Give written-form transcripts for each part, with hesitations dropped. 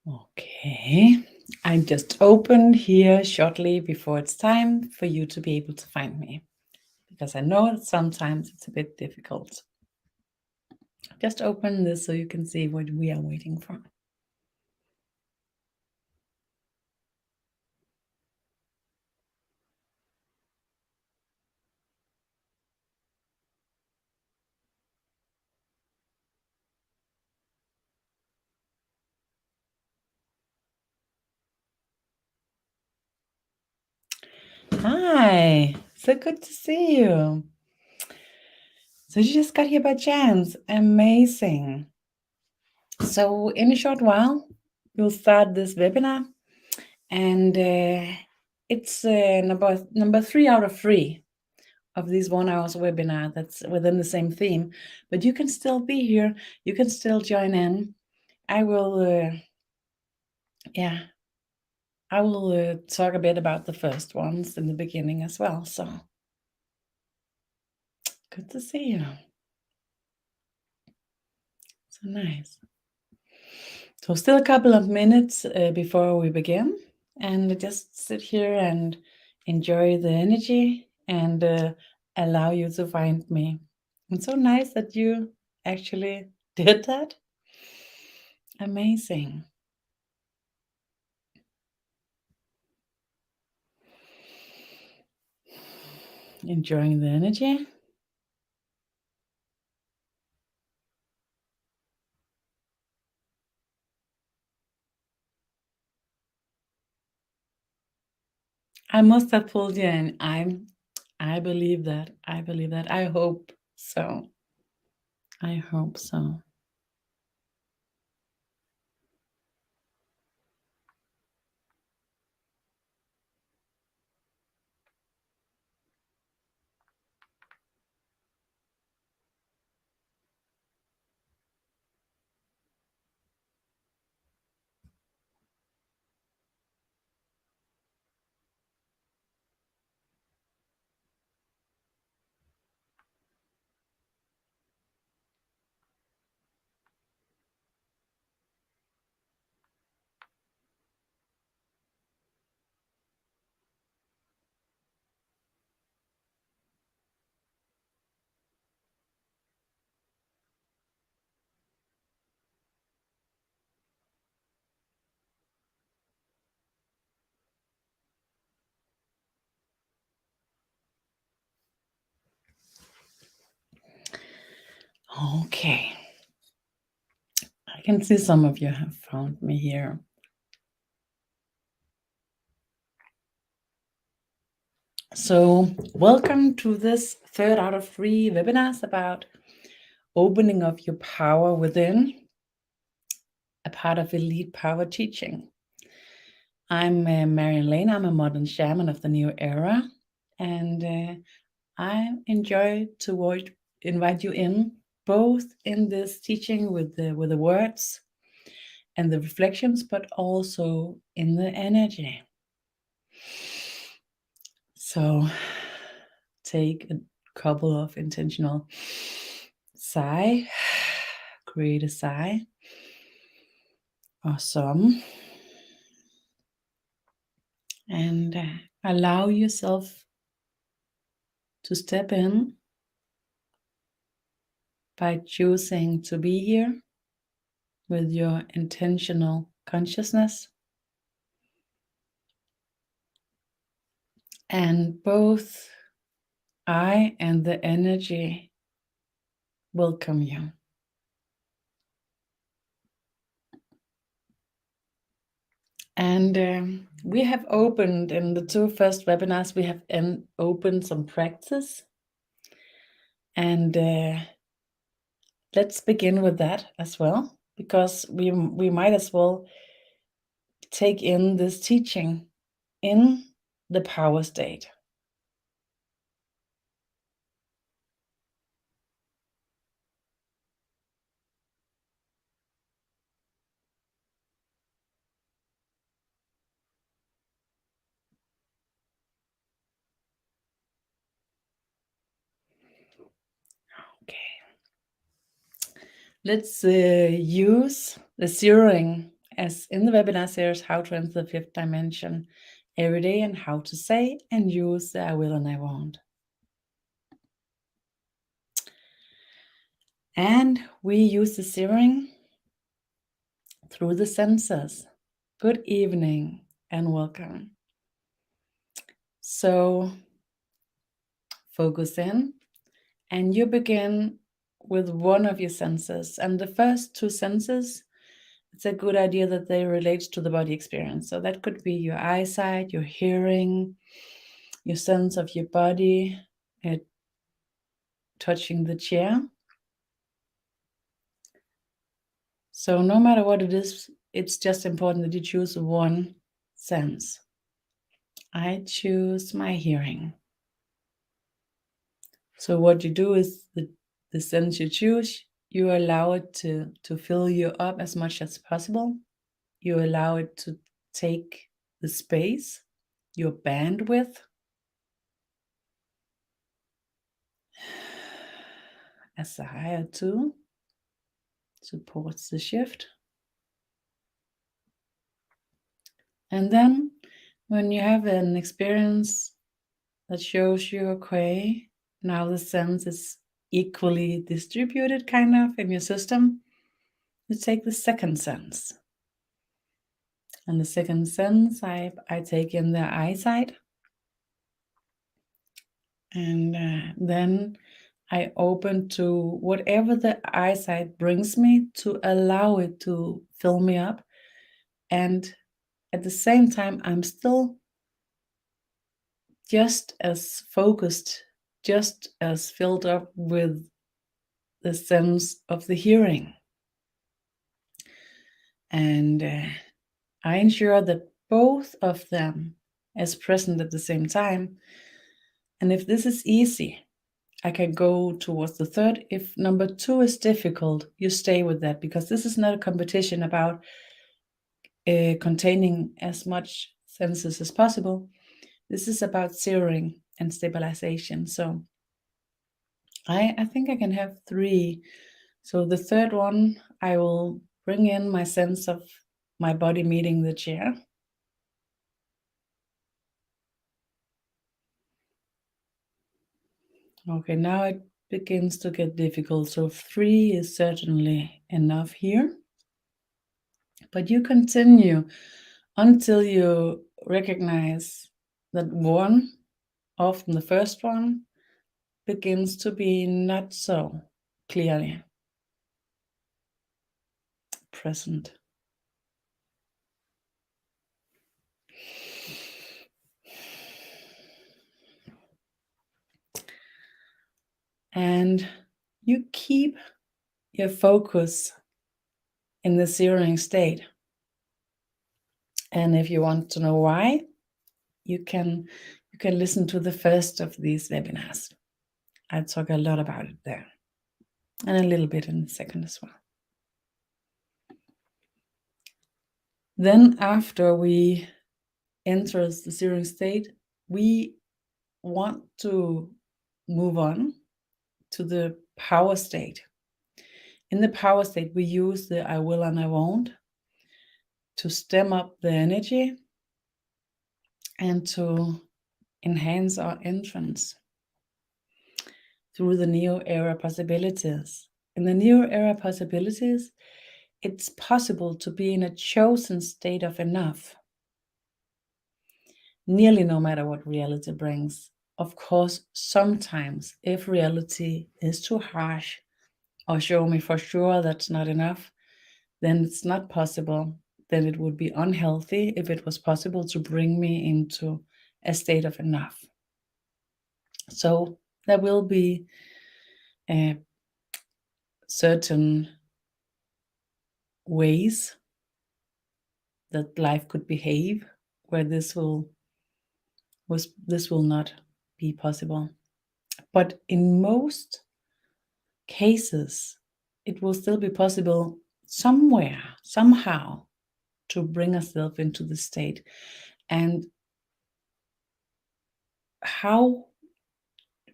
Okay, I just opened here shortly before it's time for you to be able to find me, because I know that sometimes it's a bit difficult. Just open this so you can see what we are waiting for. Hi, so good to see you. So you just got here by chance. Amazing. So in a short while, we'll start this webinar, and it's number 3 out of 3 of these 1 hour's webinar that's within the same theme. But you can still be here. You can still join in. I will, talk a bit about the first ones in the beginning as well. So good to see you. So nice. So still a couple of minutes before we begin, and just sit here and enjoy the energy and allow you to find me. It's so nice that you actually did that. Amazing. Enjoying the energy. I must have pulled you in. I believe that. I believe that. I hope so. I hope so. Okay. I can see some of you have found me here. So, welcome to this 3rd out of 3 webinars about opening of your power within, a part of Elite Power Teaching. I'm Marian Lane. I'm a modern shaman of the new era, and I enjoy to invite you in, both in this teaching with the words and the reflections, but also in the energy. So take a couple of intentional sigh, create a sigh or some, and allow yourself to step in by choosing to be here with your intentional consciousness. And both I and the energy welcome you. And we have opened in the 2 first webinars, we have opened some practice. And let's begin with that as well, because we might as well take in this teaching in the power state. Okay. Let's use the zeroing as in the webinar series, How to Enter the Fifth Dimension Every Day, and how to say and use the I will and I won't. And we use the zeroing through the senses. Good evening and welcome. So focus in, and you begin with one of your senses. And the first two senses, it's a good idea that they relate to the body experience. So that could be your eyesight, your hearing, your sense of your body, touching the chair. So no matter what it is, it's just important that you choose one sense. I choose my hearing. So what you do is the sense you choose, you allow it to fill you up as much as possible. You allow it to take the space, your bandwidth. As the higher two supports the shift. And then when you have an experience that shows you, okay, now the sense is equally distributed kind of in your system, you take the second sense. And the second sense, I take in the eyesight. And then I open to whatever the eyesight brings me, to allow it to fill me up. And at the same time, I'm still just as focused, just as filled up with the sense of the hearing. And I ensure that both of them is present at the same time. And if this is easy, I can go towards the third. If number two is difficult, you stay with that, because this is not a competition about containing as much senses as possible. This is about zeroing and stabilization. So I think I can have three. So the third one, I will bring in my sense of my body meeting the chair. Okay, now it begins to get difficult. So 3 is certainly enough here. But you continue until you recognize that 1, often the first one, begins to be not so clearly present. And you keep your focus in the zeroing state. And if you want to know why, you can listen to the first of these webinars. I talk a lot about it there, and a little bit in the second as well. Then after we enter the zeroing state, we want to move on to the power state. In the power state, we use the I will and I won't to stem up the energy and to enhance our entrance through the Neo Era possibilities. In the Neo Era possibilities, it's possible to be in a chosen state of enough, nearly no matter what reality brings. Of course, sometimes if reality is too harsh or show me for sure that's not enough, then it's not possible. Then it would be unhealthy if it was possible to bring me into a state of enough. So there will be certain ways that life could behave where this will not be possible. But in most cases, it will still be possible somewhere, somehow, to bring ourselves into the state. And how,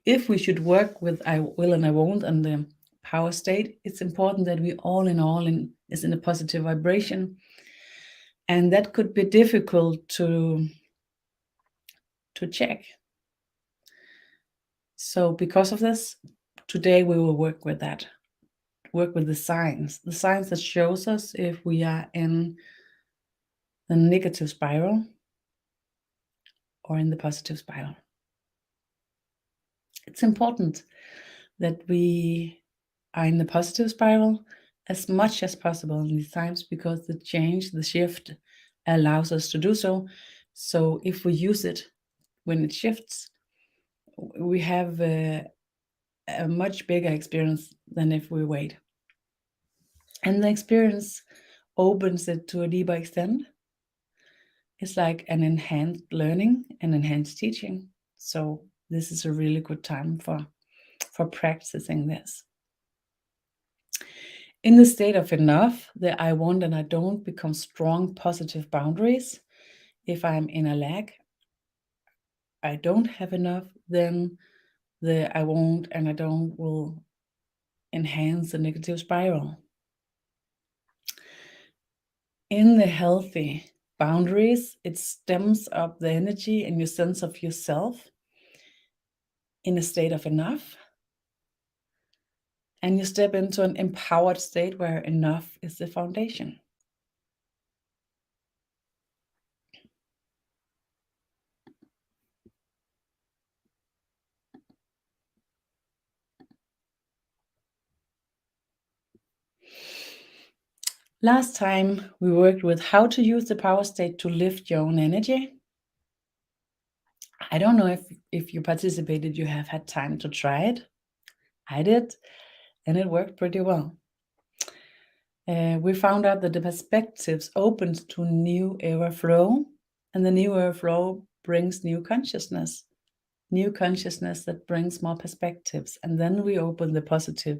if we should work with I will and I won't and the power state, it's important that we all is in a positive vibration. And that could be difficult to check. So because of this, today we will work with that. Work with the signs that shows us if we are in the negative spiral or in the positive spiral. It's important that we are in the positive spiral as much as possible in these times, because the change, the shift allows us to do so. So if we use it when it shifts, we have a much bigger experience than if we wait. And the experience opens it to a deeper extent. It's like an enhanced learning and enhanced teaching. So this is a really good time for practicing this. In the state of enough, the I want and I don't become strong positive boundaries. If I'm in a lack, I don't have enough, then the I won't and I don't will enhance the negative spiral. In the healthy boundaries, it stems up the energy and your sense of yourself in a state of enough. And you step into an empowered state where enough is the foundation. Last time we worked with how to use the power state to lift your own energy. I don't know if you participated, you have had time to try it. I did, and it worked pretty well. We found out that the perspectives opened to new era flow, and the new era flow brings new consciousness that brings more perspectives. And then we open the positive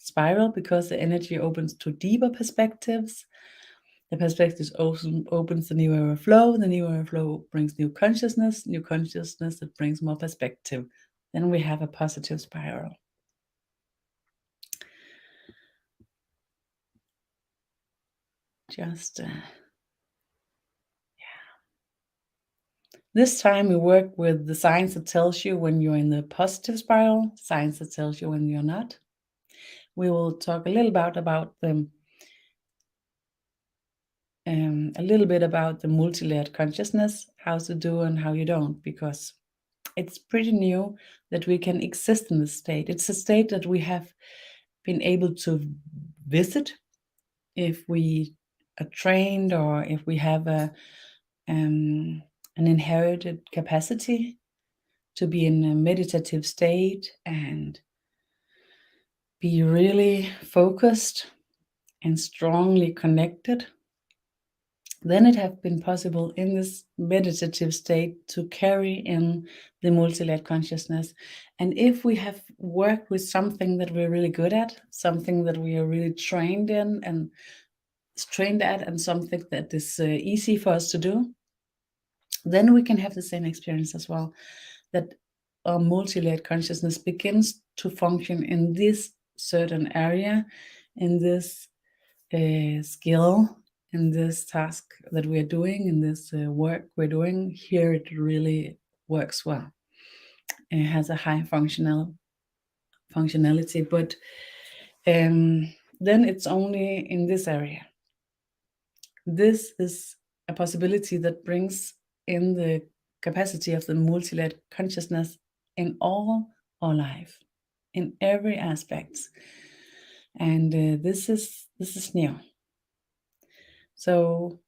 spiral because the energy opens to deeper perspectives. The perspectives opens the new era flow. The new era flow brings new consciousness that brings more perspective. Then we have a positive spiral. This time we work with the signs that tells you when you're in the positive spiral, signs that tells you when you're not. We will talk a little about them, a little bit about the multi-layered consciousness, how to do and how you don't, because it's pretty new that we can exist in this state. It's a state that we have been able to visit if we are trained or if we have an inherited capacity to be in a meditative state and be really focused and strongly connected. Then it has been possible in this meditative state to carry in the multi-layered consciousness. And if we have worked with something that we're really good at, something that we are really trained in and trained at, and something that is easy for us to do, then we can have the same experience as well, that our multi-layered consciousness begins to function in this certain area, in this skill, in this task that we're doing, in this work we're doing. Here it really works well. It has a high functionality, but then it's only in this area. This is a possibility that brings in the capacity of the multi-layered consciousness in all our life, in every aspect. And this is new. So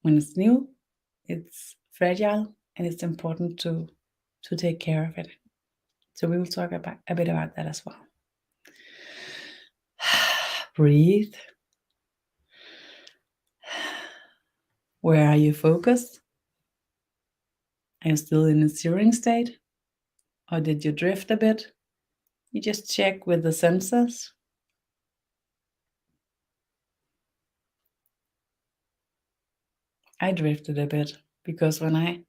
when it's new, it's fragile, and it's important to take care of it. So we will talk a bit about that as well. Breathe. Where are you focused? Are you still in a steering state? Or did you drift a bit? You just check with the sensors. I drifted a bit because when I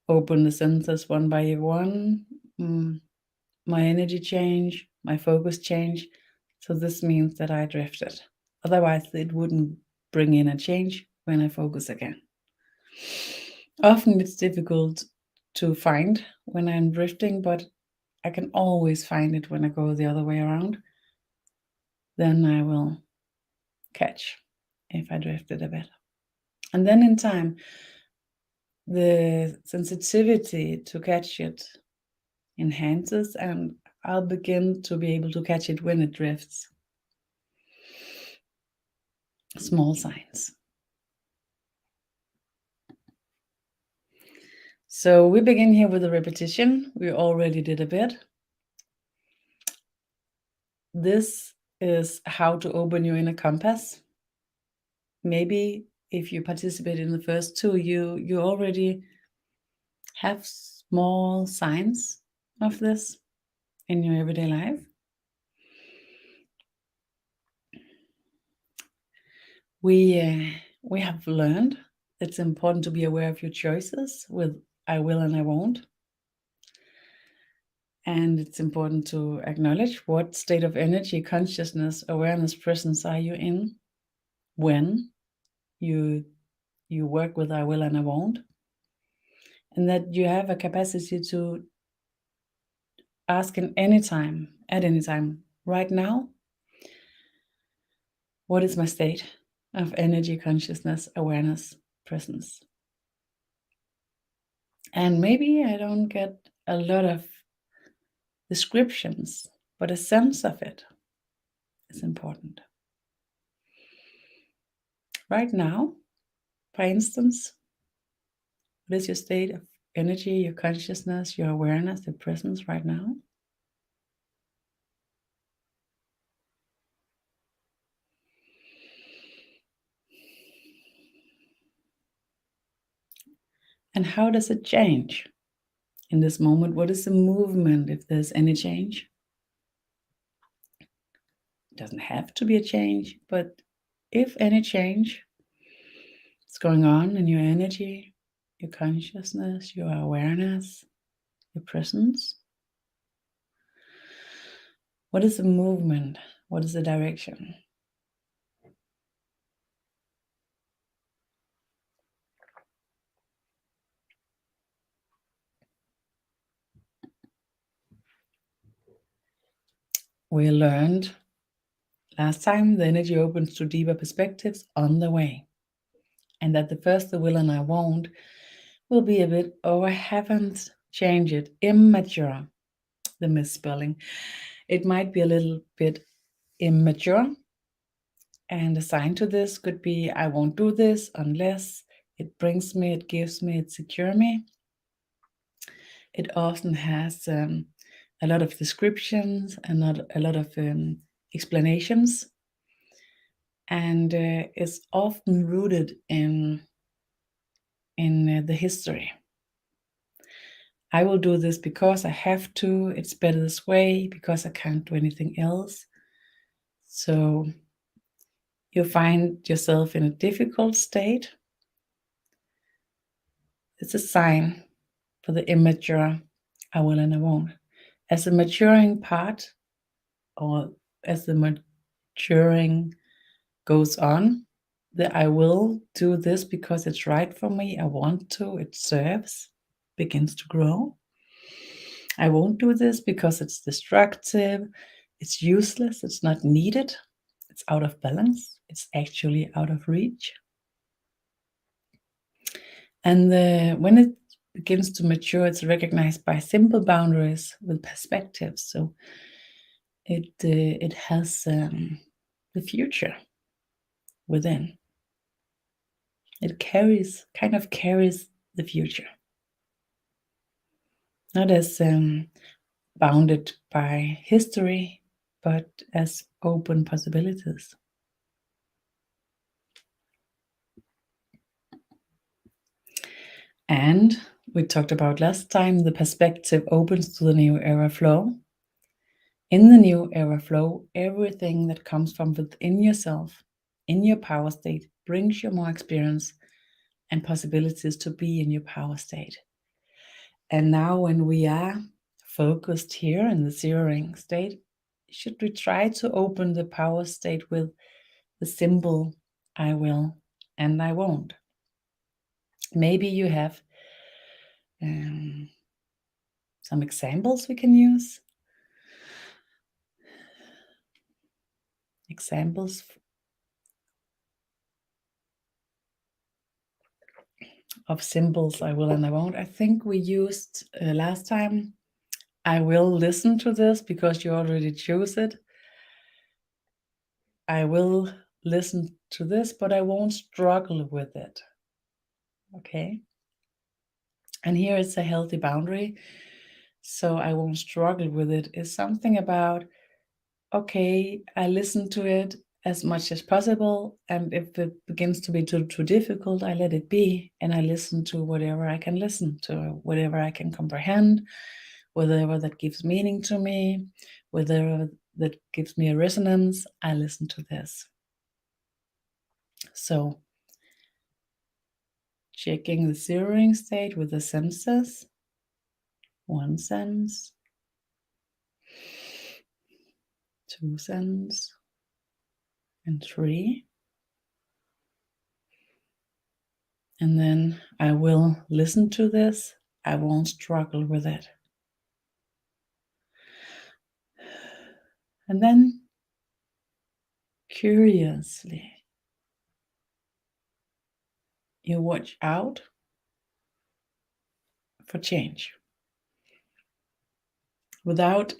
open the sensors one by one, my energy changed, my focus changed. So this means that I drifted. Otherwise, it wouldn't bring in a change. when I focus again. Often it's difficult to find when I'm drifting, but I can always find it when I go the other way around. Then I will catch if I drifted a bit. And then in time, the sensitivity to catch it enhances, and I'll begin to be able to catch it when it drifts. Small signs. So we begin here with a repetition. We already did a bit. This is how to open your inner compass. Maybe if you participate in the first two, you already have small signs of this in your everyday life. We have learned it's important to be aware of your choices with I will and I won't. And it's important to acknowledge what state of energy, consciousness, awareness, presence are you in when you work with I will and I won't. And that you have a capacity to ask at any time, right now, what is my state of energy, consciousness, awareness, presence? And maybe I don't get a lot of descriptions, but a sense of it is important. Right now, for instance, what is your state of energy, your consciousness, your awareness, your presence right now? And how does it change in this moment? What is the movement, if there's any change? It doesn't have to be a change, but if any change is going on in your energy, your consciousness, your awareness, your presence, what is the movement? What is the direction? We learned last time the energy opens to deeper perspectives on the way. And that the first, the will and I won't, will be a bit, oh, I haven't changed it, immature, the misspelling. It might be a little bit immature. And a sign to this could be, I won't do this unless it brings me, it gives me, it secures me. It often has a lot of descriptions and not a lot of explanations, and is often rooted in the history. I will do this because I have to, it's better this way, because I can't do anything else. So you find yourself in a difficult state. It's a sign for the immature I will and I won't. As the maturing part, or as the maturing goes on, the I will do this because it's right for me, I want to, it serves, begins to grow. I won't do this because it's destructive, it's useless, it's not needed, it's out of balance, it's actually out of reach. And when it begins to mature, it's recognized by simple boundaries with perspectives. So it has the future within. It kind of carries the future. Not as bounded by history, but as open possibilities. And we talked about last time, the perspective opens to the new era flow. In the new era flow, everything that comes from within yourself, in your power state, brings you more experience and possibilities to be in your power state. And now when we are focused here in the zeroing state, should we try to open the power state with the symbol I will and I won't. Maybe you have some examples we can use. Examples of symbols, I will and I won't. I think we used last time, I will listen to this because you already chose it. I will listen to this, but I won't struggle with it. Okay. And here it's a healthy boundary. So I won't struggle with it. It's something about, okay, I listen to it as much as possible. And if it begins to be too difficult, I let it be. And I listen to whatever I can listen to, whatever I can comprehend, whatever that gives meaning to me, whatever that gives me a resonance, I listen to this. So checking the zeroing state with the senses. 1 sense, 2 sense, and 3. And then I will listen to this. I won't struggle with it. And then curiously, you watch out for change without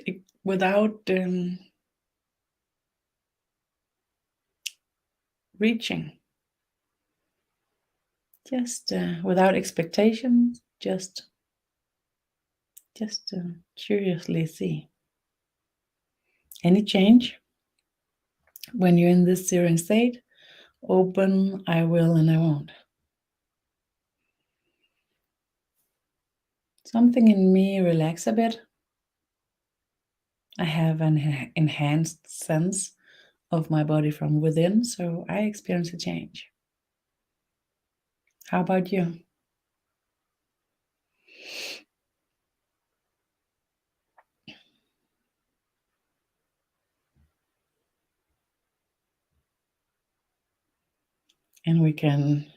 reaching, just without expectations, just curiously see any change when you're in this zeroing state. Open, I will and I won't. Something in me relax a bit. I have an enhanced sense of my body from within, so I experience a change. How about you? And we can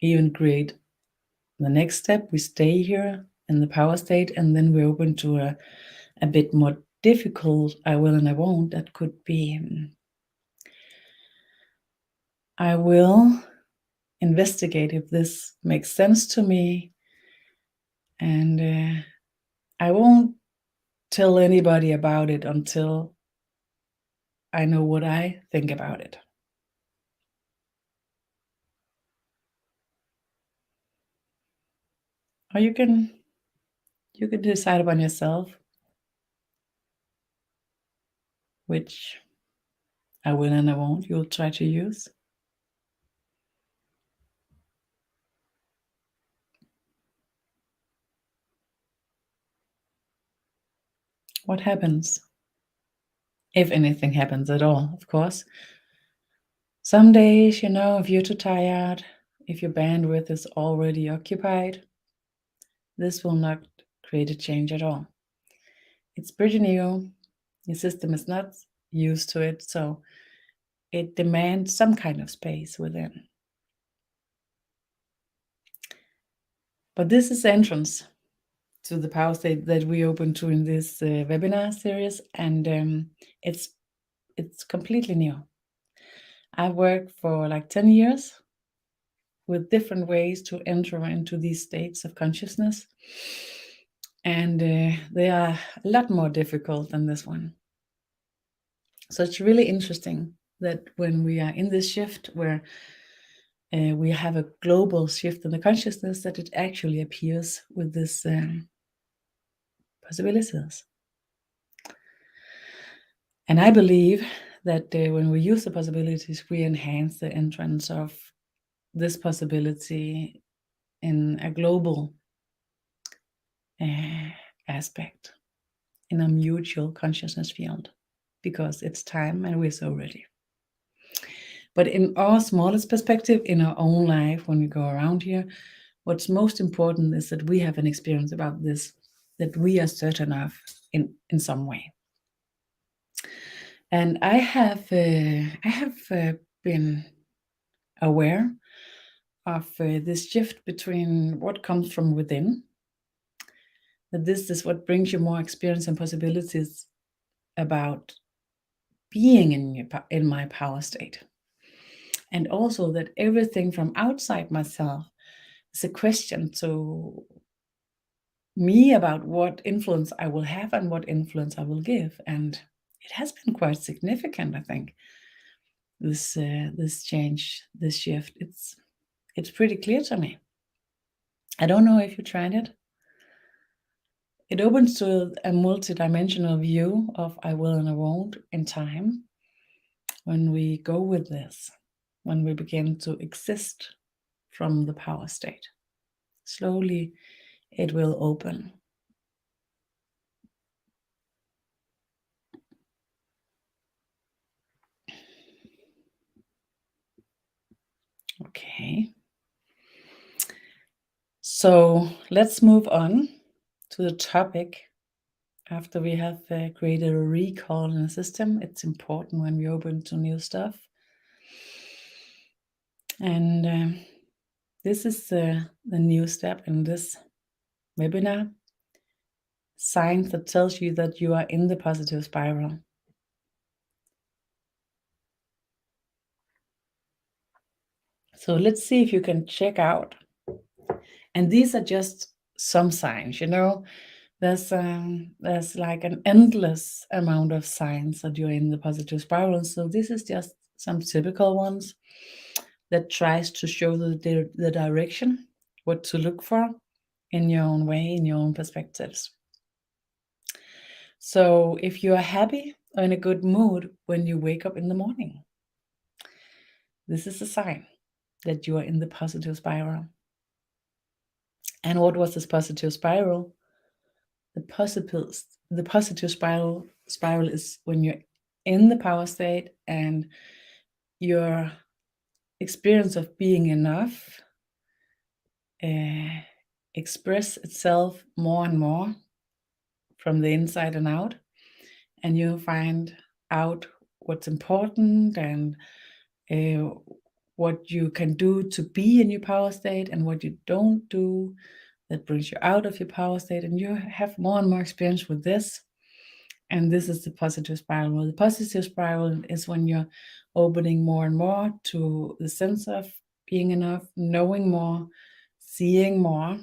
even create the next step. We stay here in the power state, and then we open to a bit more difficult I will and I won't. That could be I will investigate if this makes sense to me, and I won't tell anybody about it until I know what I think about it. Or you can decide upon yourself which I will and I won't you'll try to use. What happens? If anything happens at all, of course. Some days, if you're too tired, if your bandwidth is already occupied, this will not create a change at all. It's pretty new. Your system is not used to it, so it demands some kind of space within. But this is entrance to the power state that we open to in this webinar series, and it's completely new. I've worked for like 10 years with different ways to enter into these states of consciousness, and they are a lot more difficult than this one. So it's really interesting that when we are in this shift where we have a global shift in the consciousness, that it actually appears with this possibilities. And I believe that when we use the possibilities, we enhance the entrance of this possibility in a global aspect, in a mutual consciousness field, because it's time and we're so ready. But in our smallest perspective, in our own life, when we go around here, what's most important is that we have an experience about this, that we are certain of in some way. And I have been aware of this shift between what comes from within, that this is what brings you more experience and possibilities about being in my power state. And also that everything from outside myself is a question to me about what influence I will have and what influence I will give. And it has been quite significant, I think, this change, this shift. It's pretty clear to me. I don't know if you tried it. It opens to a multidimensional view of I will and I won't in time. When we go with this, when we begin to exist from the power state, slowly it will open. Okay. So let's move on to the topic. After we have created a recall in the system, it's important when we open to new stuff. And this is the new step in this webinar. Signs that tells you that you are in the positive spiral. So let's see if you can check out. And these are just some signs, There's like an endless amount of signs that you're in the positive spiral. So this is just some typical ones that tries to show the direction, what to look for in your own way, in your own perspectives. So if you are happy or in a good mood when you wake up in the morning, this is a sign that you are in the positive spiral. And what was this positive spiral? The positive spiral is when you're in the power state and your experience of being enough express itself more and more from the inside and out, and you find out what's important and what you can do to be in your power state and what you don't do that brings you out of your power state, and you have more and more experience with this. And this is the positive spiral. The positive spiral is when you're opening more and more to the sense of being enough, knowing more, seeing more.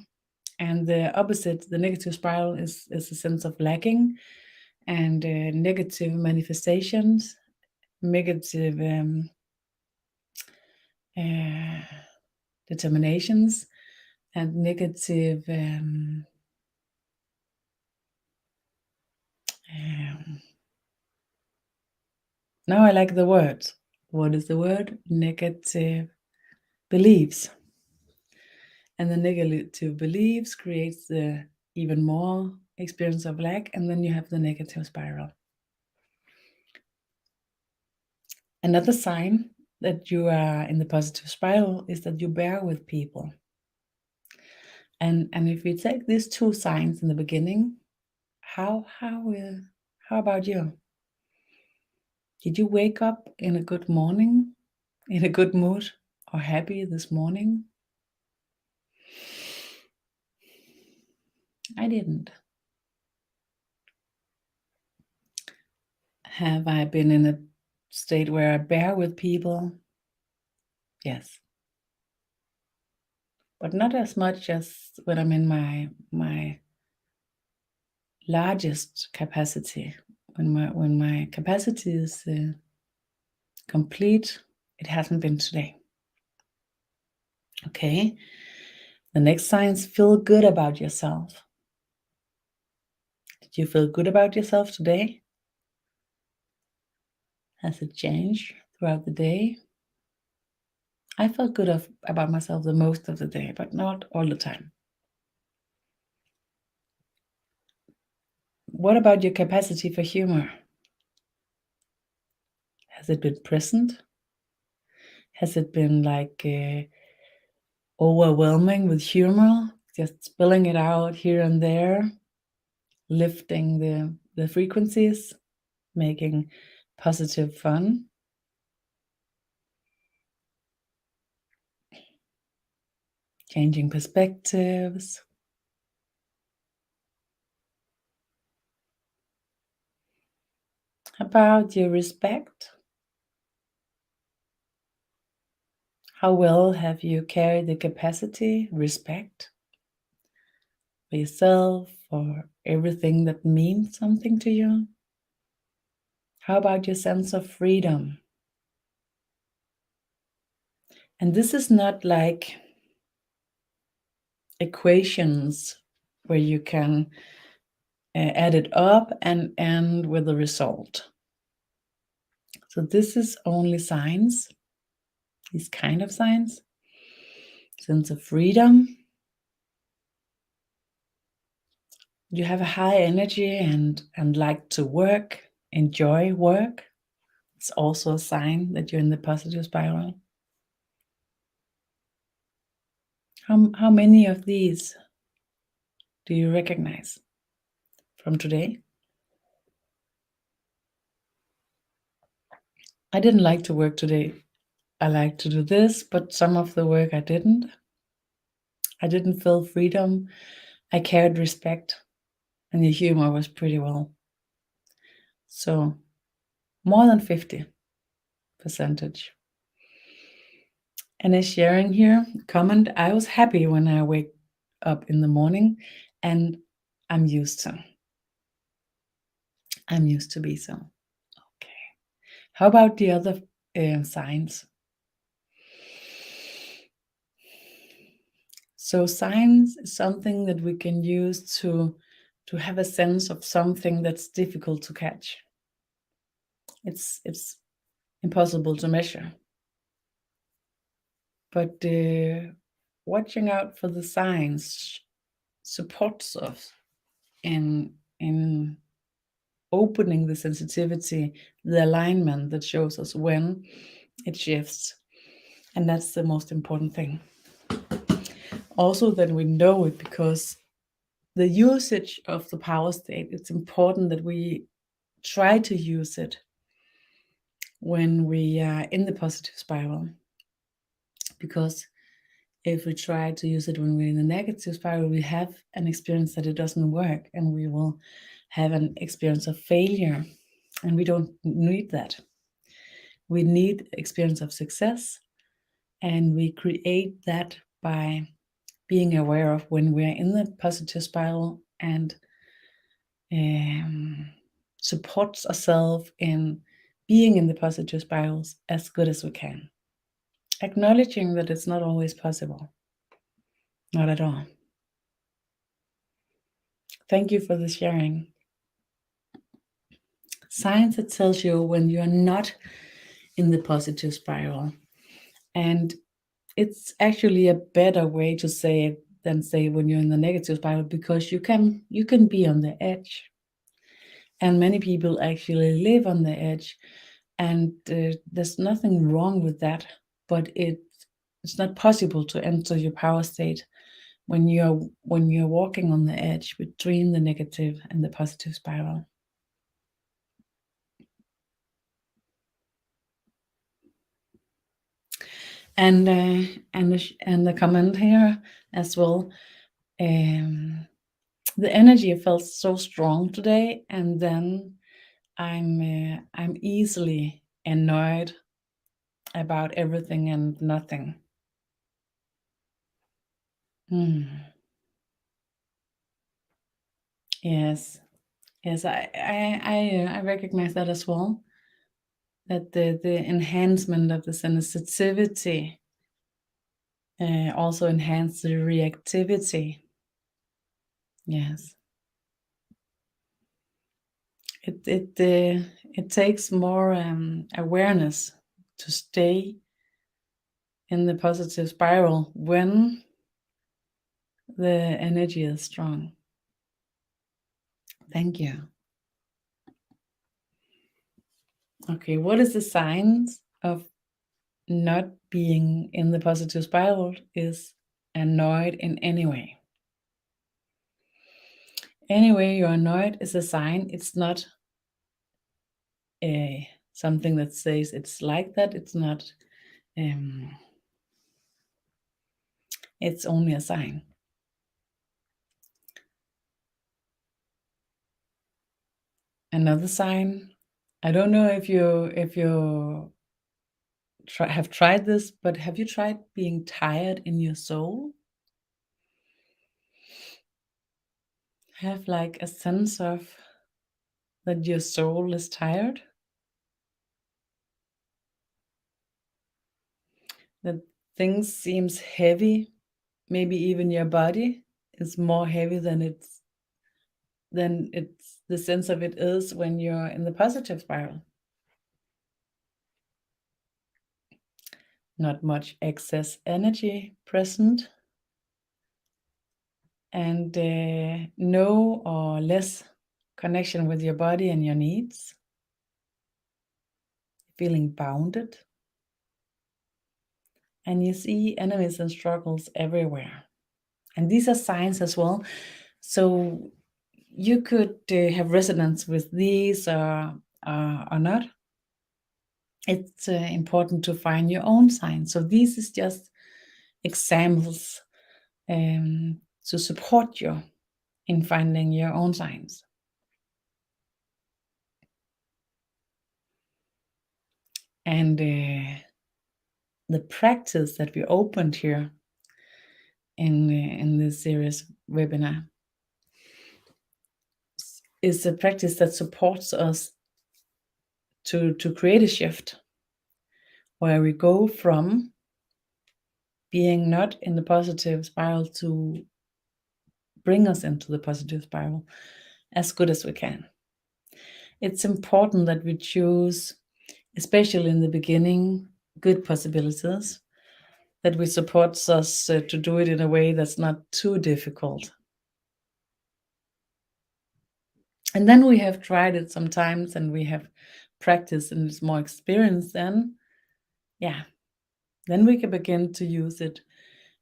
And the opposite, the negative spiral, is a sense of lacking and negative manifestations, negative determinations, and negative now I like the word. What is the word? Negative beliefs. And the negative beliefs creates the even more experience of lack, and then you have the negative spiral. Another sign that you are in the positive spiral is that you bear with people. And if we take these two signs in the beginning, how about you? Did you wake up in a good morning, in a good mood, or happy this morning? I didn't. Have I been in a state where I bear with people? Yes. But not as much as when I'm in my largest capacity. When my capacity is complete, it hasn't been today. Okay. The next signs: feel good about yourself. Did you feel good about yourself today? Has it changed throughout the day? I felt good about myself the most of the day, but not all the time. What about your capacity for humor? Has it been present? Has it been like overwhelming with humor, just spilling it out here and there, lifting the frequencies, making positive fun? changing perspectives. How about your respect? How well have you carried the capacity, respect for yourself, for everything that means something to you? How about your sense of freedom? And this is not like equations where you can add it up and end with a result. So this is only signs, these kind of signs, sense of freedom. You have a high energy and like to work, enjoy work. It's also a sign that you're in the positive spiral. How many of these do you recognize from today? I didn't like to work today. I like to do this, but some of the work I didn't. I didn't feel freedom. I carried respect, and the humor was pretty well. So more than 50%. And as sharing here, comment, I was happy when I wake up in the morning, and I'm used to. I'm used to be so. Okay. How about the other signs? So signs is something that we can use to have a sense of something that's difficult to catch. It's impossible to measure. But watching out for the signs supports us in opening the sensitivity, the alignment that shows us when it shifts. And that's the most important thing. Also, that we know it, because the usage of the power state, it's important that we try to use it when we are in the positive spiral. Because if we try to use it when we're in the negative spiral, we have an experience that it doesn't work, and we will have an experience of failure. And we don't need that. We need experience of success, and we create that by being aware of when we're in the positive spiral, and supports ourselves in being in the positive spirals as good as we can. Acknowledging that it's not always possible. Not at all. Thank you for the sharing. Science, that tells you when you're not in the positive spiral. And it's actually a better way to say it than say when you're in the negative spiral, because you can be on the edge. And many people actually live on the edge, and there's nothing wrong with that, but it's not possible to enter your power state when you're walking on the edge between the negative and the positive spiral. And the comment here as well. The energy felt so strong today, and then I'm easily annoyed about everything and nothing. Yes, I recognize that as well. That the enhancement of the sensitivity also enhance the reactivity. Yes, it takes more awareness to stay in the positive spiral when the energy is strong. Thank you. Okay, what is the signs of not being in the positive spiral? Is annoyed in any way. Anyway, you're annoyed is a sign. It's not something that says it's like that. It's not It's only a sign. Another sign, I don't know if you have tried this, but have you tried being tired in your soul? Have like a sense of that your soul is tired? That things seems heavy, maybe even your body is more heavy than it's the sense of it is when you're in the positive spiral. Not much excess energy present, and no or less connection with your body and your needs, feeling bounded, and you see enemies and struggles everywhere. And these are signs as well. So you could have resonance with these or not. It's important to find your own signs. So this is just examples to support you in finding your own signs. And the practice that we opened here in this series webinar is a practice that supports us to create a shift where we go from being not in the positive spiral to bring us into the positive spiral as good as we can. It's important that we choose, especially in the beginning, good possibilities, that we support us to do it in a way that's not too difficult. And then we have tried it sometimes and we have practiced and it's more experience, then we can begin to use it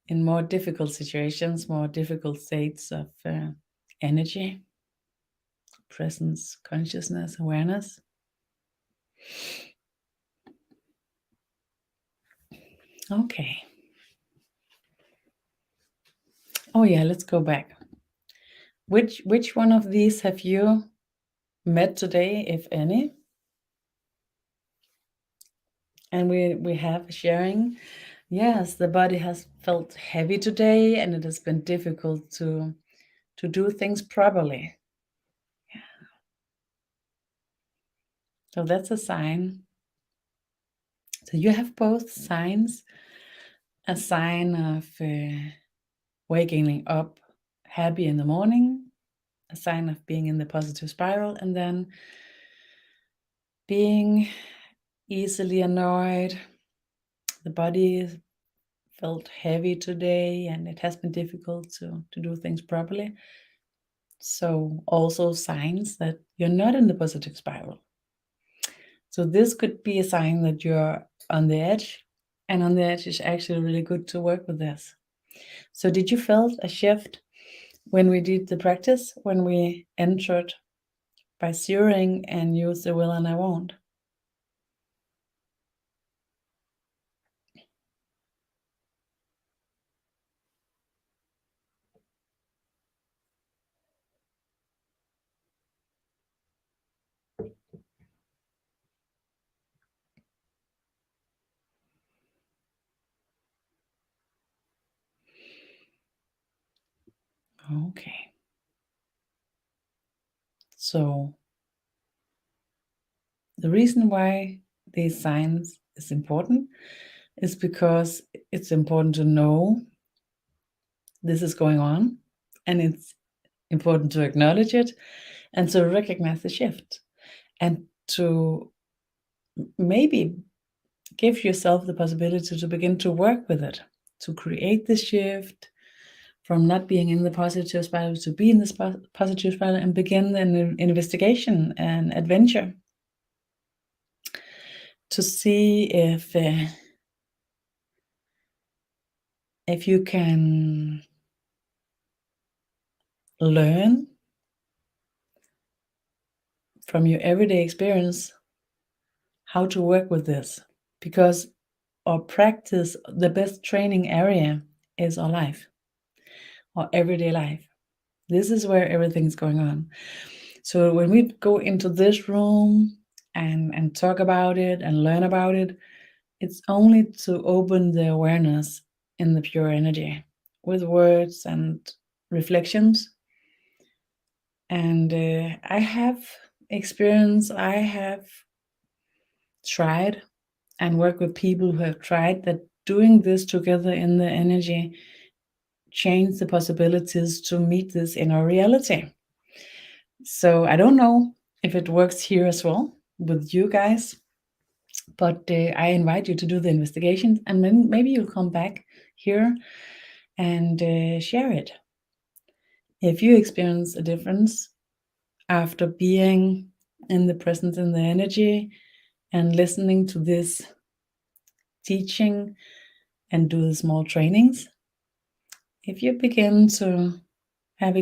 in more difficult situations, more difficult states of energy, presence, consciousness, awareness. Okay. Oh yeah, let's go back. Which one of these have you met today, if any? And we have sharing. Yes, the body has felt heavy today and it has been difficult to do things properly. So that's a sign. So you have both signs, a sign of waking up happy in the morning, a sign of being in the positive spiral, and then being easily annoyed. The body felt heavy today and it has been difficult to do things properly. So also signs that you're not in the positive spiral. So this could be a sign that you're on the edge, and on the edge is actually really good to work with this. So did you feel a shift when we did the practice, when we entered by zeroing and use the will and I won't? Okay. So the reason why these signs is important is because it's important to know this is going on, and it's important to acknowledge it and to recognize the shift and to maybe give yourself the possibility to begin to work with it, to create the shift from not being in the positive spiral to be in this positive spiral and begin an investigation and adventure to see if you can learn from your everyday experience how to work with this, because our practice, the best training area is our life, our everyday life. This is where everything's going on. So when we go into this room and talk about it and learn about it, it's only to open the awareness in the pure energy with words and reflections. And I have experience, I have tried and worked with people who have tried that doing this together in the energy change the possibilities to meet this in our reality. So I don't know if it works here as well with you guys, but I invite you to do the investigation, and then maybe you'll come back here and share it. If you experience a difference after being in the presence in the energy and listening to this teaching and do the small trainings, if you begin to have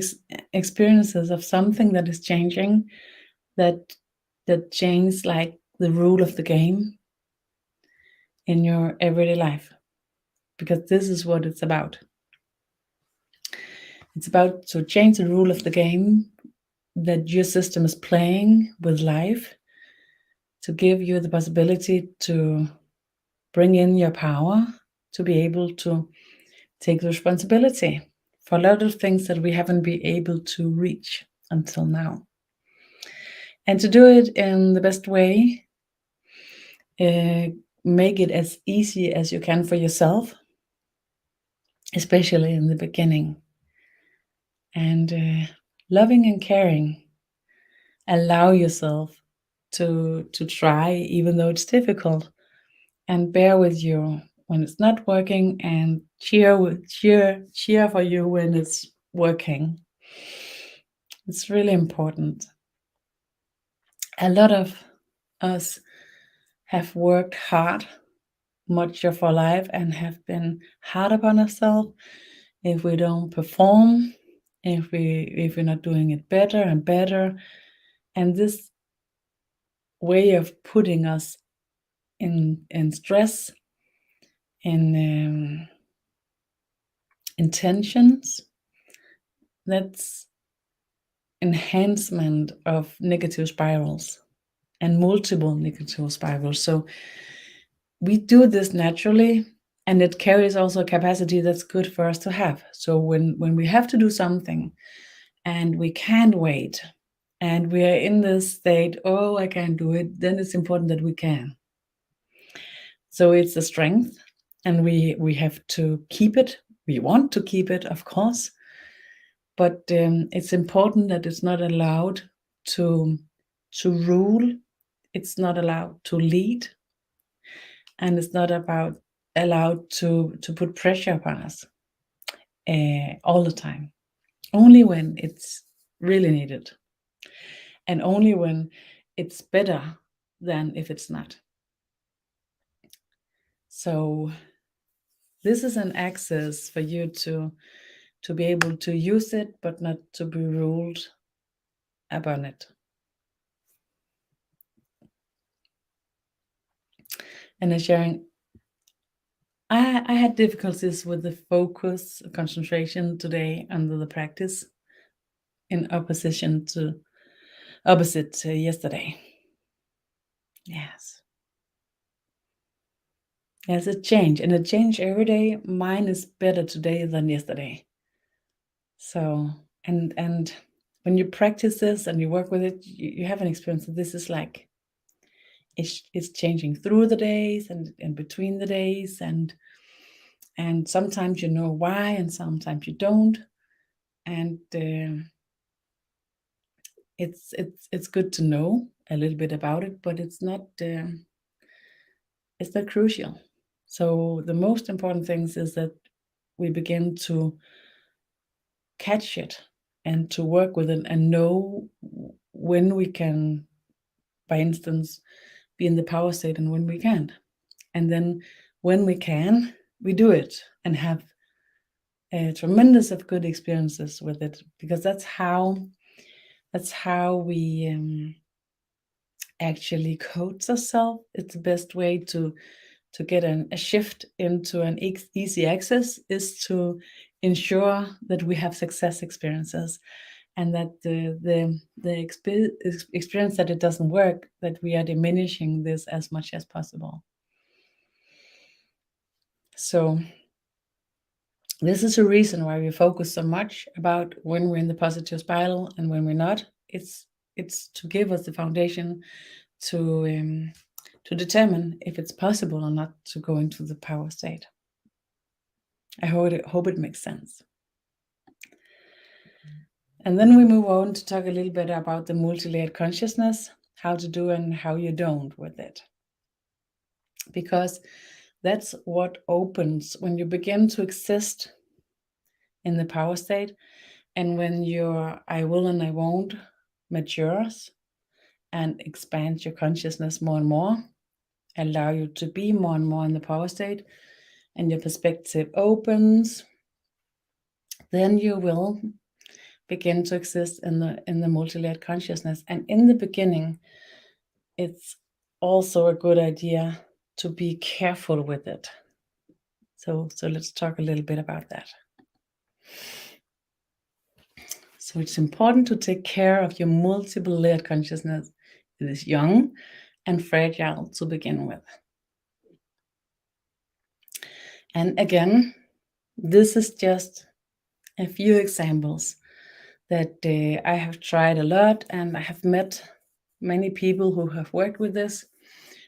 experiences of something that is changing, that changes like the rule of the game in your everyday life, because this is what it's about. It's about to change the rule of the game that your system is playing with life, to give you the possibility to bring in your power, to be able to take the responsibility for a lot of things that we haven't been able to reach until now. And to do it in the best way, make it as easy as you can for yourself, especially in the beginning. And loving and caring. Allow yourself to try, even though it's difficult, and bear with you when it's not working, and cheer for you when it's working. It's really important. A lot of us have worked hard much of our life and have been hard upon ourselves if we don't perform, if we're not doing it better and better. And this way of putting us in stress, in intentions, that's enhancement of negative spirals and multiple negative spirals. So we do this naturally, and it carries also a capacity that's good for us to have. So when we have to do something and we can't wait, and we are in this state, oh, I can't do it, then it's important that we can. So it's a strength, and we have to keep it. We want to keep it, of course, but it's important that it's not allowed to rule. It's not allowed to lead, and it's not allowed to put pressure upon us all the time. Only when it's really needed, and only when it's better than if it's not. So this is an access for you to be able to use it, but not to be ruled upon it. And sharing, I had difficulties with the focus, concentration today under the practice, in opposite to yesterday. Yes, a change, and a change every day. Mine is better today than yesterday. So, and when you practice this and you work with it, you have an experience that this is like, it's changing through the days and between the days, and sometimes you know why, and sometimes you don't, and it's good to know a little bit about it, but it's not crucial. So the most important things is that we begin to catch it and to work with it, and know when we can, by instance, be in the power state and when we can't. And then when we can, we do it and have tremendous of good experiences with it, because that's how we actually coach ourselves. It's the best way to to get a shift into an easy access is to ensure that we have success experiences, and that the experience that it doesn't work, that we are diminishing this as much as possible. So this is a reason why we focus so much about when we're in the positive spiral and when we're not. It's to give us the foundation to determine if it's possible or not to go into the power state. I hope it makes sense. And then we move on to talk a little bit about the multi-layered consciousness, how to do and how you don't with it. Because that's what opens when you begin to exist in the power state, and when your I will and I won't matures and expands your consciousness more and more, allow you to be more and more in the power state, and your perspective opens, then you will begin to exist in the multi-layered consciousness. And in the beginning, it's also a good idea to be careful with it. So let's talk a little bit about that. So it's important to take care of your multiple layered consciousness. It is young and fragile to begin with. And again, this is just a few examples that I have tried a lot, and I have met many people who have worked with this,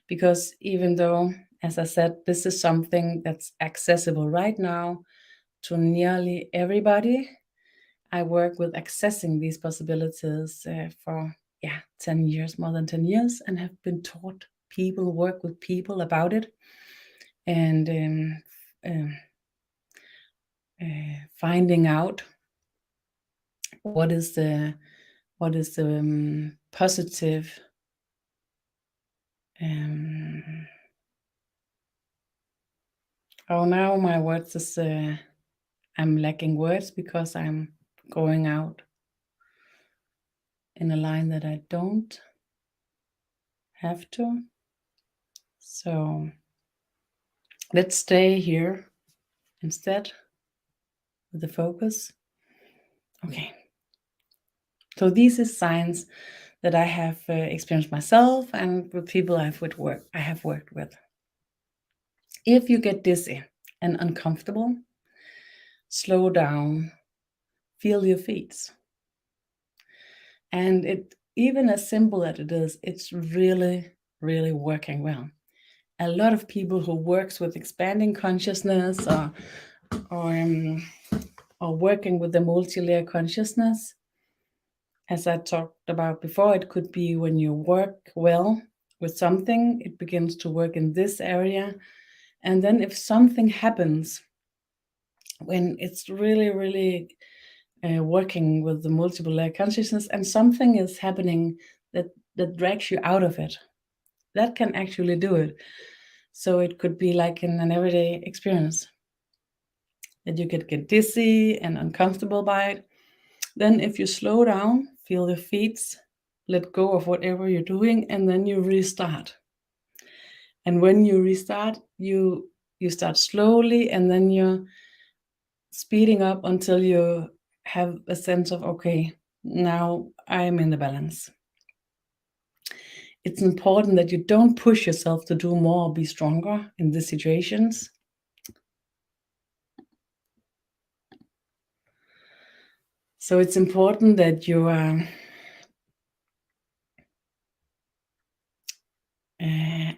because even though, as I said, this is something that's accessible right now to nearly everybody, I work with accessing these possibilities for 10 years, more than 10 years, and have been taught people, work with people about it, and finding out what is the positive now my words is I'm lacking words because I'm going out in a line that I don't have to. So let's stay here instead with the focus. Okay. So these are signs that I have experienced myself and with people I have worked with. If you get dizzy and uncomfortable, slow down, feel your feet. And it, even as simple as it is, it's really, really working well. A lot of people who works with expanding consciousness or working with the multi-layer consciousness, as I talked about before, it could be when you work well with something, it begins to work in this area. And then if something happens, when it's really, really working with the multiple layer consciousness, and something is happening that drags you out of it, that can actually do it. So it could be like in an everyday experience that you could get dizzy and uncomfortable by it. Then if you slow down, feel the feet, let go of whatever you're doing, and then you restart. And when you restart, you start slowly, and then you're speeding up until you have a sense of, okay, now I'm in the balance. It's important that you don't push yourself to do more or be stronger in these situations. So it's important that you are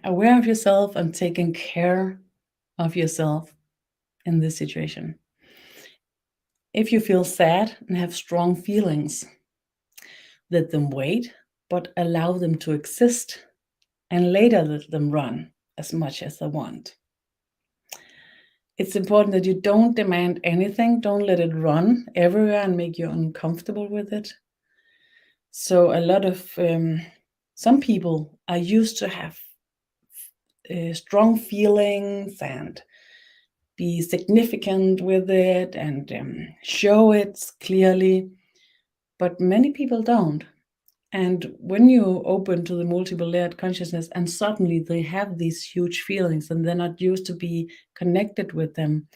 aware of yourself and taking care of yourself in this situation. If you feel sad and have strong feelings, let them wait, but allow them to exist, and later let them run as much as they want. It's important that you don't demand anything. Don't let it run everywhere and make you uncomfortable with it. So a lot of some people are used to have strong feelings and be significant with it and show it clearly, but many people don't. And when you open to the multiple layered consciousness and suddenly they have these huge feelings and they're not used to be connected with them,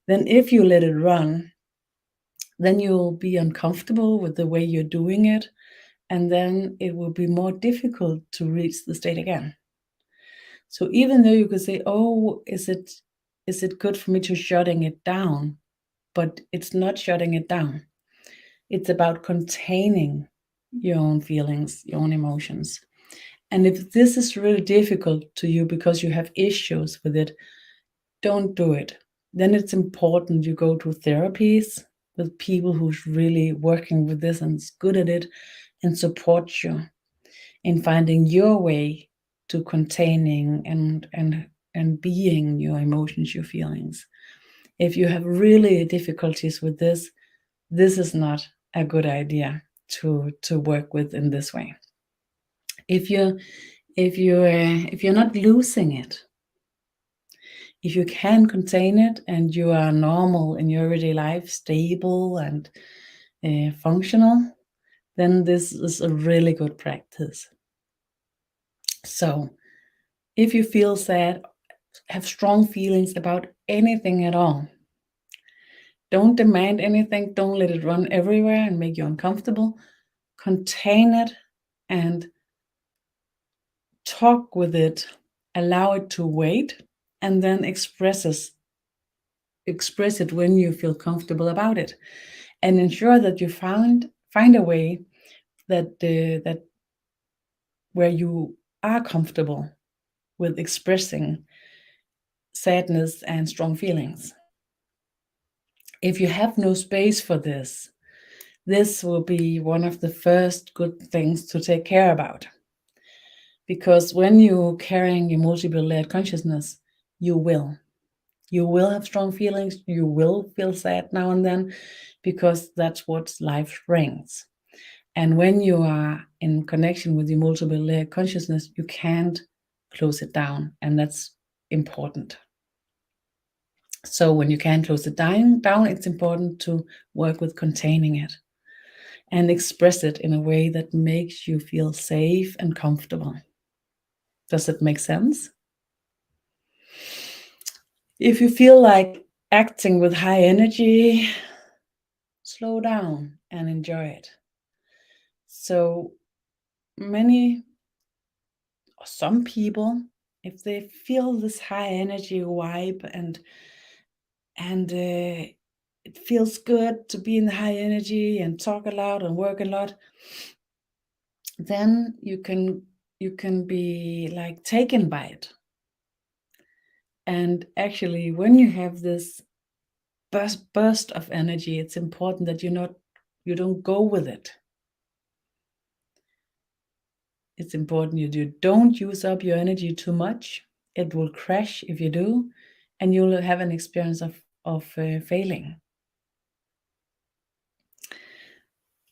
then if you let it run, then you'll be uncomfortable with the way you're doing it. And then it will be more difficult to reach the state again. So even though you could say, oh, is it good for me to shutting it down? But it's not shutting it down. It's about containing your own feelings, your own emotions. And if this is really difficult to you because you have issues with it, don't do it. Then it's important you go to therapies with people who's really working with this and is good at it and support you in finding your way to containing and being your emotions, your feelings. If you have really difficulties with this, this is not a good idea to work with in this way. If you're not losing it, if you can contain it and you are normal in your everyday life, stable and functional, then this is a really good practice. So if you feel sad, have strong feelings about anything at all, don't demand anything, don't let it run everywhere and make you uncomfortable. Contain it and talk with it, allow it to wait, and then express it when you feel comfortable about it, and ensure that you find a way that where you are comfortable with expressing sadness and strong feelings. If you have no space for this, this will be one of the first good things to take care about. Because when you're carrying your multiple layered consciousness, you will have strong feelings, you will feel sad now and then, because that's what life brings. And when you are in connection with your multiple layered consciousness, you can't close it down, and that's important. So when you can close it down, it's important to work with containing it and express it in a way that makes you feel safe and comfortable. Does it make sense? If you feel like acting with high energy, slow down and enjoy it. So some people, if they feel this high energy vibe and it feels good to be in the high energy and talk a lot and work a lot, then you can be like taken by it. And actually, when you have this burst of energy, it's important that you don't go with it. It's important you don't use up your energy too much. It will crash if you do, and you'll have an experience of failing.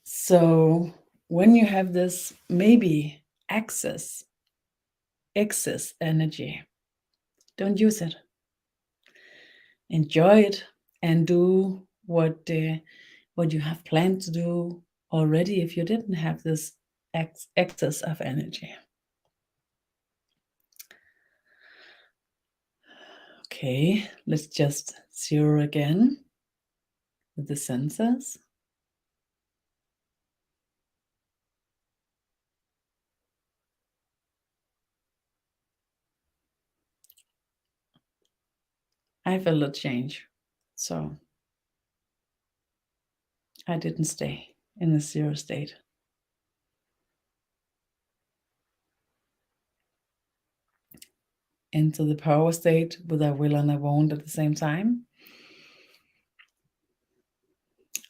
So when you have this maybe excess energy, don't use it. Enjoy it and do what you have planned to do already if you didn't have this excess of energy. Okay, let's just zero again with the senses. I felt a change, so I didn't stay in the zero state. Into the power state with a will and a won't at the same time.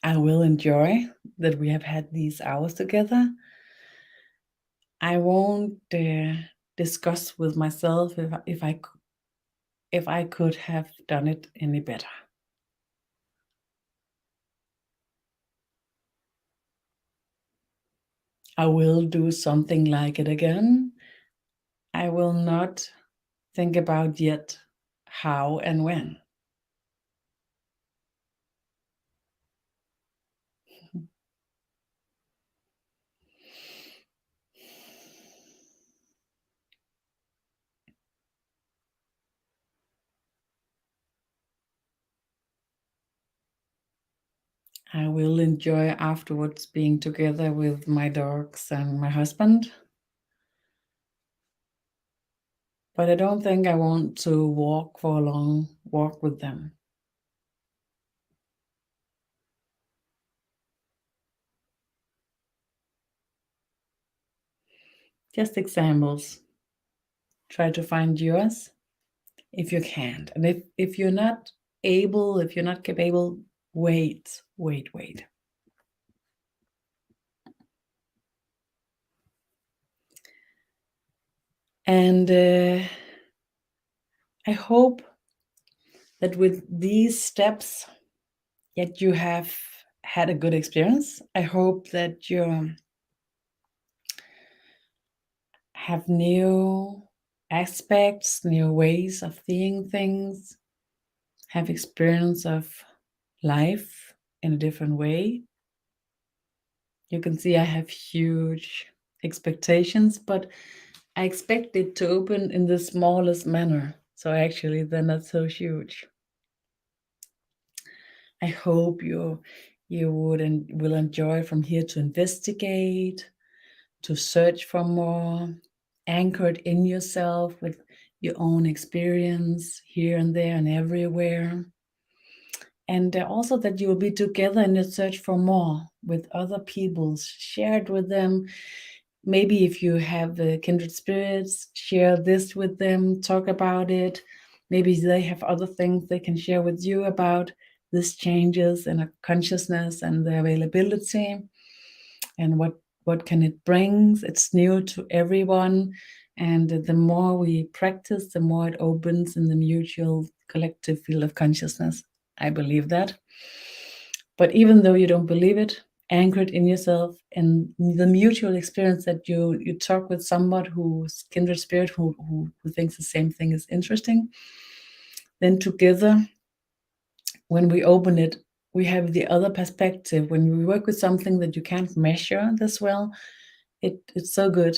I will enjoy that we have had these hours together. I won't discuss with myself if I could have done it any better. I will do something like it again. I will not think about yet how and when. I will enjoy afterwards being together with my dogs and my husband. But I don't think I want to walk for a long walk with them. Just examples. Try to find yours if you can't. And if you're not able, if you're not capable, wait. And I hope that with these steps, yet you have had a good experience. I hope that you have new aspects, new ways of seeing things, have experience of life in a different way. You can see I have huge expectations, but I expect it to open in the smallest manner. So actually, they're not so huge. I hope you would and will enjoy from here to investigate, to search for more, anchored in yourself with your own experience here and there and everywhere. And also that you will be together in the search for more with other people, shared with them. Maybe if you have kindred spirits, share this with them, talk about it. Maybe they have other things they can share with you about this changes in a consciousness and the availability and what can it bring. It's new to everyone, and the more we practice, the more it opens in the mutual collective field of consciousness. I believe that. But even though you don't believe it, anchor it in yourself and the mutual experience that you talk with somebody who's kindred spirit who thinks the same thing is interesting. Then together, when we open it, we have the other perspective. When we work with something that you can't measure this well, it's so good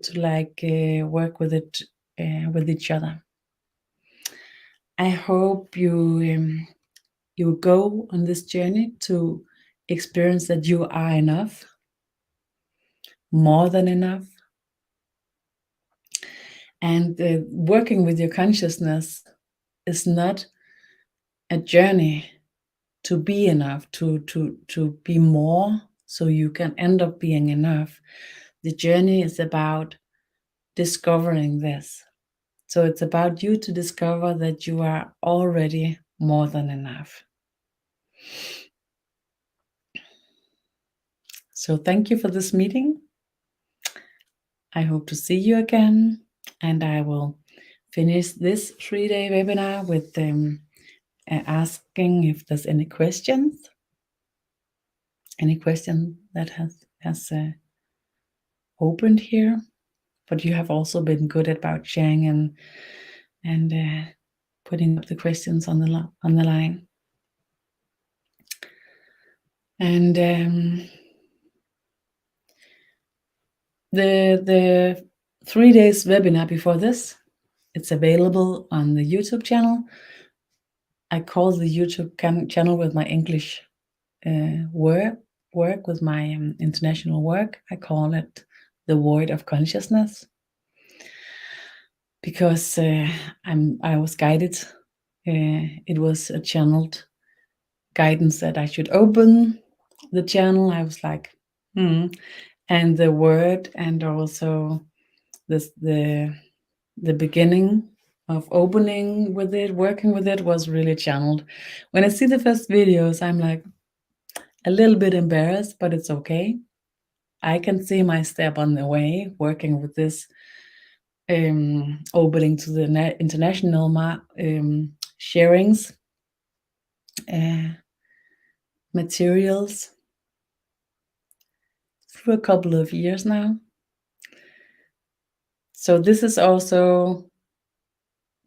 to work with it with each other. I hope you go on this journey to experience that you are enough, more than enough, and working with your consciousness is not a journey to be enough, to be more, so you can end up being enough. The journey is about discovering this. So it's about you to discover that you are already more than enough. So thank you for this meeting. I hope to see you again, and I will finish this 3-day webinar with asking if there's any questions. Any question that has opened here, but you have also been good about sharing and putting up the questions on the line. And the 3 days webinar before this, it's available on the YouTube channel. I call the YouTube channel with my English work with my international work. I call it the Void of Consciousness, because I was guided. It was a channeled guidance that I should open the channel. I was like, and the word, and also the beginning of opening with it, working with it, was really channeled. When I see the first videos, I'm like a little bit embarrassed, but it's okay. I can see my step on the way, working with this opening to the international sharings, materials through a couple of years now. So this is also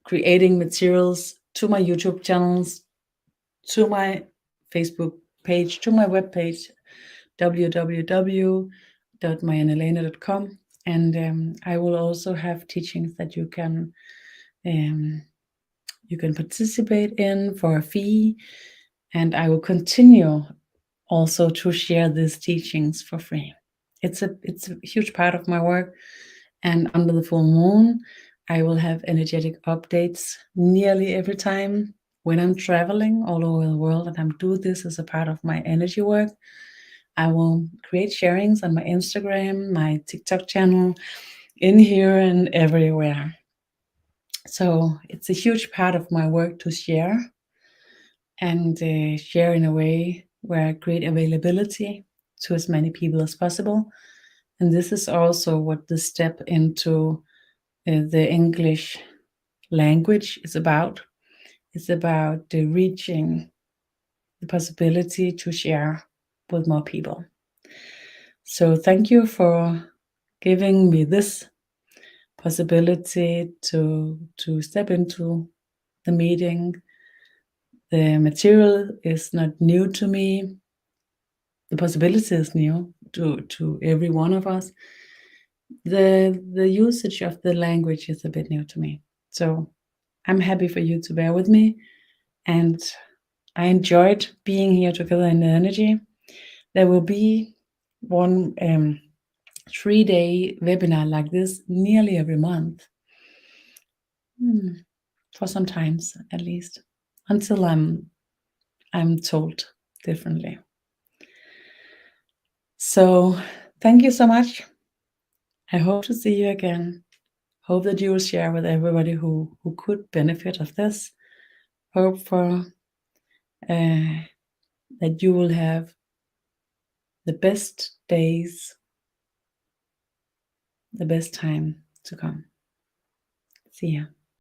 creating materials to my YouTube channels, to my Facebook page, to my webpage, www.marianelena.com. And I will also have teachings that you can participate in for a fee. And I will continue also to share these teachings for free. It's a huge part of my work. And under the full moon, I will have energetic updates nearly every time when I'm traveling all over the world, and I'm doing this as a part of my energy work. I will create sharings on my Instagram, my TikTok channel, in here and everywhere. So it's a huge part of my work to share, and share in a way where I create availability to as many people as possible. And this is also what the step into the English language is about. It's about reaching the possibility to share with more people. So thank you for giving me this possibility to step into the meeting. The material is not new to me. The possibility is new to every one of us. The usage of the language is a bit new to me. So I'm happy for you to bear with me, and I enjoyed being here together in the energy. There will be one 3-day webinar like this nearly every month, for some times at least, until I'm told differently. So thank you so much. I hope to see you again. Hope that you will share with everybody who could benefit of this. Hope for that you will have the best days, the best time to come. See ya.